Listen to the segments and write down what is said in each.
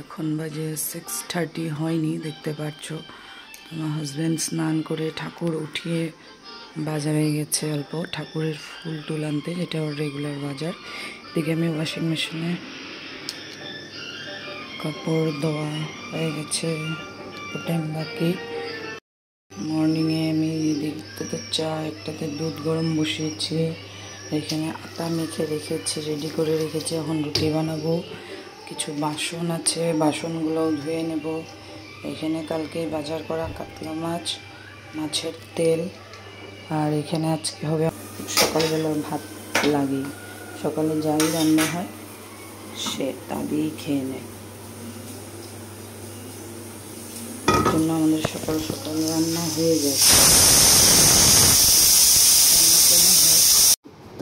এখন বাজে 6:30 হয়নি, দেখতে পাচ্ছ। আমার হাজব্যান্ড স্নান করে ঠাকুর উঠিয়ে বাজারে গেছে অল্প ঠাকুরের ফুল টুল আনতে, যেটা ওর রেগুলার বাজার। এদিকে আমি ওয়াশিং মেশিনে কাপড় ধোয়া হয়ে গেছে, টাইম বাকি। মর্নিংয়ে আমি একটাতে চা একটাতে দুধ গরম বসিয়েছি, এখানে আটা মেখে রেখেছি, রেডি করে রেখেছি। এখন রুটি বানাবো। কিছু বাসন আছে, বাসনগুলোও ধুয়ে নেব। এখানে কালকে বাজার করা কাতলা মাছ, মাছের তেল, আর এখানে আজকে হবে সকালবেলা ভাত লাগে। সকালে যাই রান্না হয় সে তা দিয়েই খেয়ে নেয়, এর জন্য আমাদের সকাল সকাল রান্না হয়ে যায়।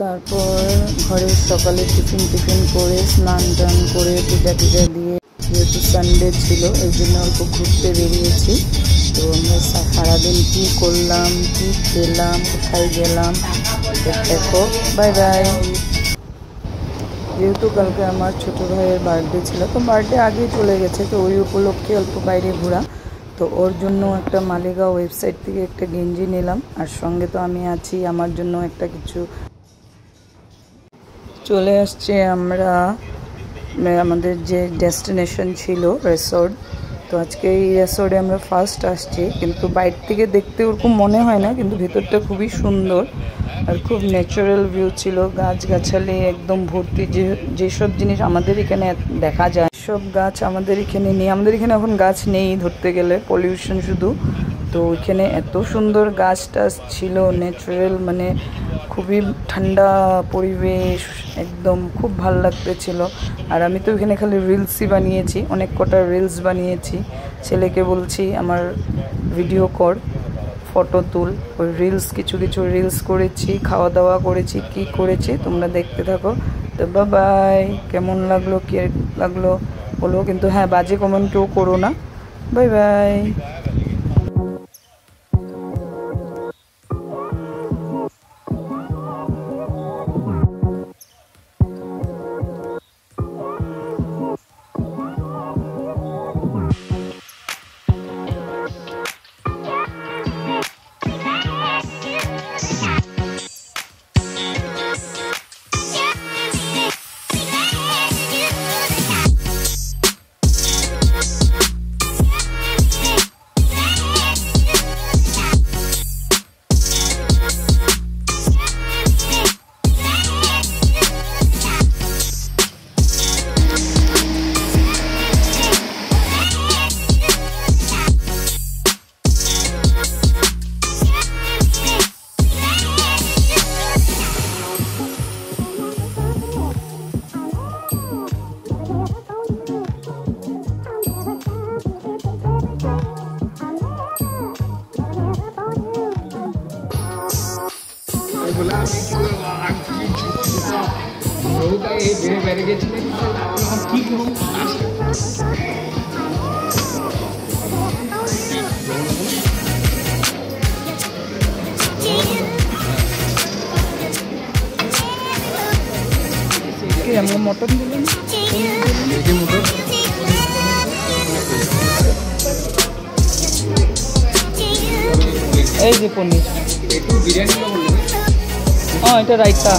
তারপর ঘরের সকালে টিফিন করে স্নান টান করে পূজা টুজা দিয়ে, যেহেতু সানডে ছিল এই জন্য অল্প ঘুরতে বেরিয়েছি। তো আমরা সারাদিন কী করলাম, কী খেলাম, কোথায় গেলাম দেখো। Bye bye. যেহেতু কালকে আমার ছোটো ভাইয়ের বার্থডে ছিল, তো বার্থডে আগেই চলে গেছে, তো ওই উপলক্ষে অল্প বাইরে ঘোরা। তো ওর জন্য একটা মালিগাঁও ওয়েবসাইট থেকে একটা গেঞ্জি নিলাম, আর সঙ্গে তো আমি আছি, আমার জন্য একটা কিছু। চলে আসছে আমরা আমাদের যে ডেস্টিনেশন ছিল রিসোর্ট। তো আজকে এই রিসোর্টে আমরা ফার্স্ট আসছি, কিন্তু বাইরে থেকে দেখতে ওরকম মনে হয় না, কিন্তু ভেতরটা খুবই সুন্দর আর খুব ন্যাচারাল ভিউ ছিল। গাছগাছালি একদম ভর্তি, যেসব জিনিস আমাদের এখানে দেখা যায় সব গাছ আমাদের এখানে নেই। আমাদের এখানে এখন গাছ নেই ধরতে গেলে, পলিউশন শুধু। তো ওইখানে এত সুন্দর গাছ টাছ ছিল, ন্যাচারাল, মানে খুবই ঠান্ডা পরিবেশ, একদম খুব ভাল লাগতেছিল। আর আমি তো ওইখানে খালি রিলসই বানিয়েছি, অনেক কটা রিলস বানিয়েছি। ছেলেকে বলছি আমার ভিডিও কর, ফটো তুল। ওই রিলস কিছু রিলস করেছি, খাওয়া দাওয়া করেছি, কি করেছি তোমরা দেখতে থাকো। তো বাই। কেমন লাগলো, কি লাগলো বলো, কিন্তু হ্যাঁ বাজে কমেন্টও করো না। Bye bye. মটন দিলেন, এই যে পনির, এটা রাইতা।